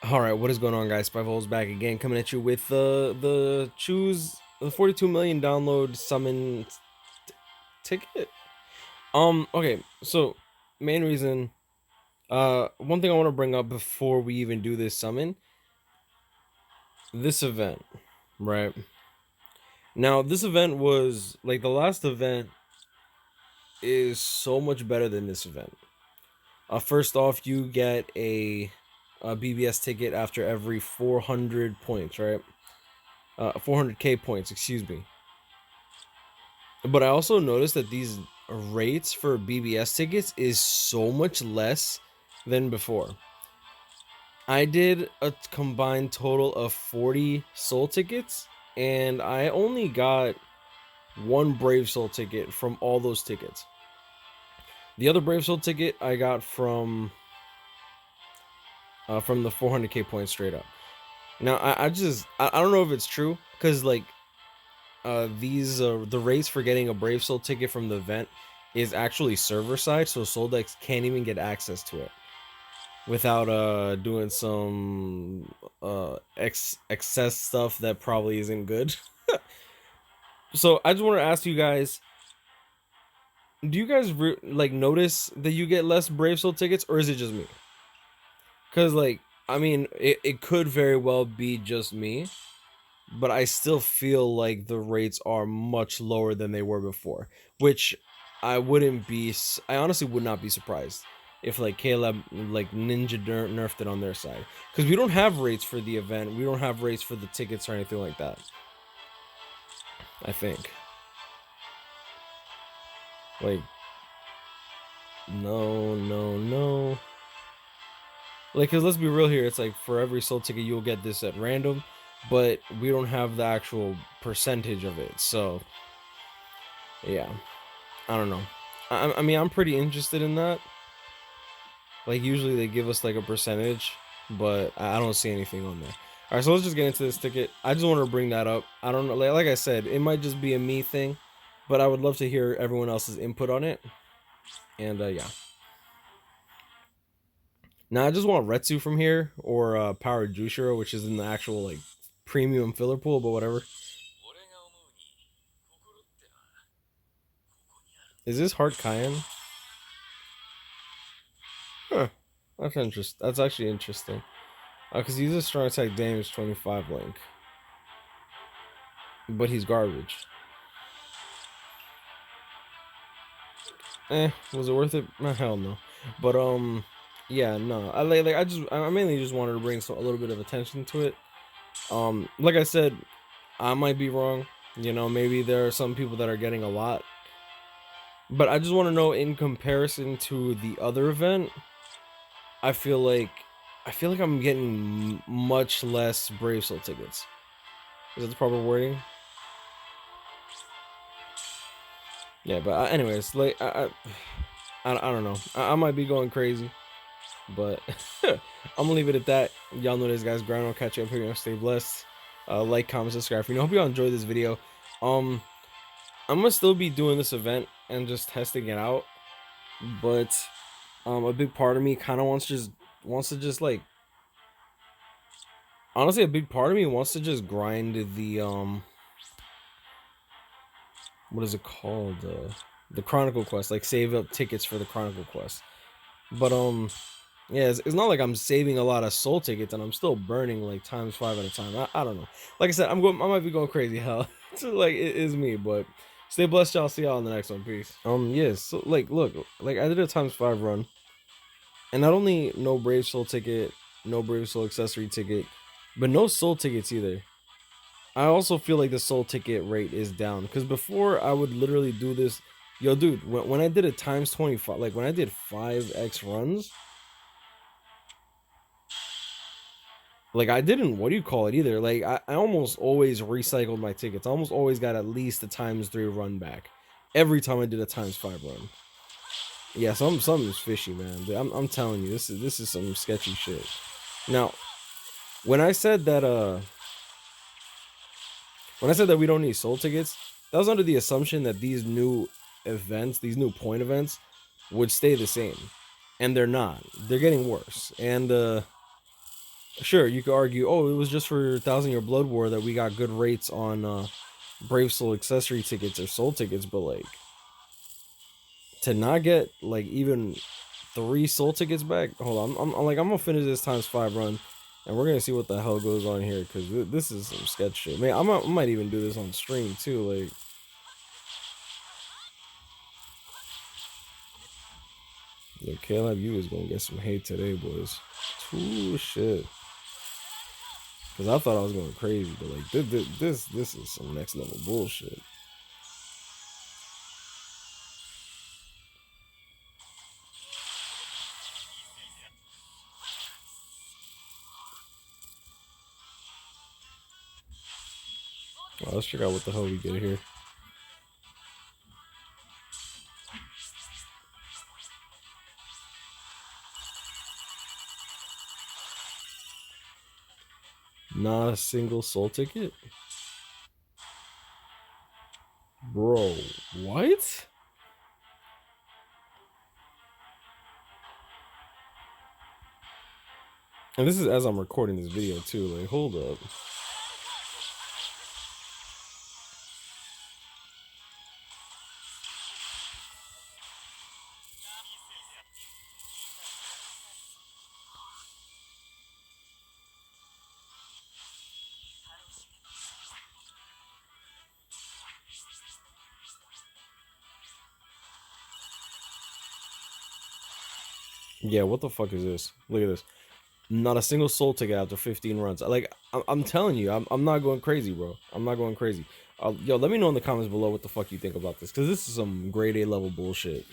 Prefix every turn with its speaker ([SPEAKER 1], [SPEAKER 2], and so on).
[SPEAKER 1] All right, what is going on, guys? SpitefulHopes back again, coming at you with the choose the 42 million download summon ticket. Okay, so main reason, one thing I want to bring up before we even do this summon, this event, right? Now, this event was like the last event is so much better than this event. First off, you get a BBS ticket after every 400 points, right? 400k points, excuse me. But I also noticed that these rates for BBS tickets is so much less than before. I did a combined total of 40 soul tickets, and I only got one Brave Soul ticket from all those tickets. The other Brave Soul ticket I got from the 400k points straight up. Now I don't know if it's true, because like the rates for getting a Brave Soul ticket from the event is actually server side, so Soul decks can't even get access to it without doing some excess stuff that probably isn't good. So I just want to ask you guys, do you guys like notice that you get less Brave Soul tickets, or is it just me? Because like, I mean, it could very well be just me, but I still feel like the rates are much lower than they were before, which I honestly would not be surprised if like Klab, like Ninja nerfed it on their side, because we don't have rates for the event, we don't have rates for the tickets or anything like that, I think. Like, no. Like, because let's be real here, it's like for every soul ticket you'll get this at random, but we don't have the actual percentage of it. So yeah, I don't know. I mean, I'm pretty interested in that. Like, usually they give us like a percentage, but I don't see anything on there. All right, so let's just get into this ticket. I just wanted to bring that up. I don't know, like I said, it might just be a me thing, but I would love to hear everyone else's input on it. And yeah. Now I just want Retsu from here, or Power Jushiro, which is in the actual like premium filler pool, but whatever. Is this Heart Cayenne? Huh. That's actually interesting. Because he's a strong attack damage 25 link. But he's garbage. Was it worth it? Hell no. But yeah, no. I mainly just wanted to bring a little bit of attention to it. Like I said, I might be wrong. You know, maybe there are some people that are getting a lot. But I just want to know, in comparison to the other event, I feel like I'm getting much less Brave Soul tickets. Is that the proper wording? Yeah, but anyways, like I don't know. I might be going crazy, but I'm gonna leave it at that. Y'all know this, guys. Grind. I'll catch you up here. Stay blessed. Like, comment, subscribe. Hope y'all enjoyed this video. I'm gonna still be doing this event and just testing it out, but a big part of me kind of wants to just like, honestly, a big part of me wants to just grind the what is it called, the Chronicle quest, like save up tickets for the Chronicle quest. But yeah, it's not like I'm saving a lot of soul tickets and I'm still burning like ×5 at a time. I don't know. Like I said, I might be going crazy. Hell, like, it is me. But stay blessed, y'all. See y'all in the next one. Peace. Yes. So like, look, like I did a ×5 run, and not only no Brave Soul ticket, no Brave Soul accessory ticket, but no soul tickets either. I also feel like the soul ticket rate is down, because before I would literally do this. Yo, dude, when I did a ×25, like when I did 5x runs, like I didn't, what do you call it, either. Like I almost always recycled my tickets. I almost always got at least a ×3 run back every time I did a ×5 run. Yeah, something's fishy, man. Dude, I'm telling you, this is some sketchy shit. Now, when I said that we don't need soul tickets, that was under the assumption that these new events, these new point events, would stay the same, and they're not. They're getting worse. And Sure, you could argue, oh, it was just for Thousand Year Blood War that we got good rates on Brave Soul accessory tickets or soul tickets, but like to not get like even 3 soul tickets back. Hold on, I'm gonna finish this ×5 run, and we're gonna see what the hell goes on here because this is some sketch shit. Man, I might even do this on stream too. Like, yo, Klab, you is gonna get some hate today, boys. Too shit. Cause I thought I was going crazy, but like this is some next level bullshit. Well, let's check out what the hell we get here. Not a single soul ticket? Bro, what? And this is as I'm recording this video too. Like, hold up. Yeah, what the fuck is this? Look at this. Not a single soul ticket after 15 runs. Like, I'm telling you, I'm not going crazy, bro. I'm not going crazy. Yo, let me know in the comments below what the fuck you think about this, because this is some grade A level bullshit.